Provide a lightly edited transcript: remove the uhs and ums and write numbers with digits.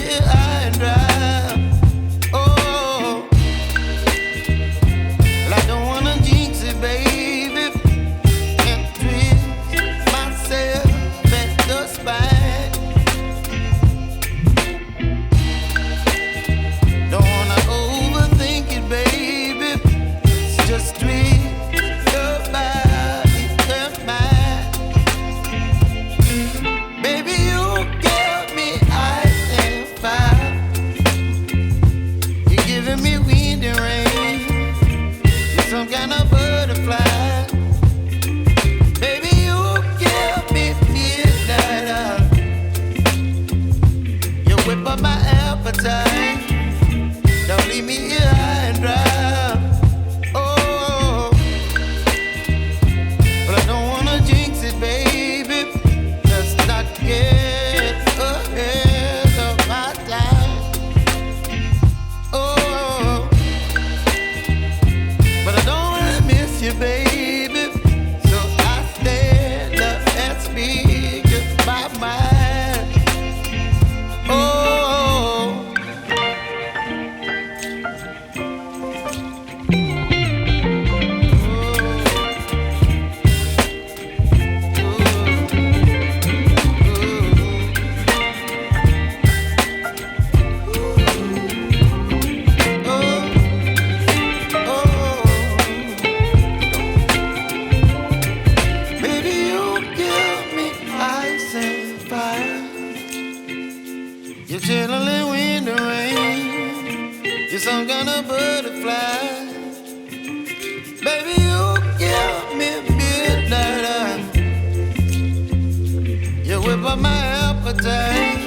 here high and dry. Oh, well, I don't wanna jinx it, baby, and twist myself at the spine. Don't wanna overthink it, baby. It's just twist your body and mine. Baby, you give me ice and fire. You're giving me wind and rain. You're some kind of butterfly. Baby, you give me midnight. You whip up my appetite. Don't leave me here high and dry. Oh, but I don't wanna jinx it, baby. Let's not get ahead of my time. Oh, but I don't wanna miss you, baby. So I stand up and speak my mind. Oh. Baby, you give me ice and fire. You're chilling wind and rain. You're some kind of butterfly. Baby, you give me midnight. You whip up my appetite.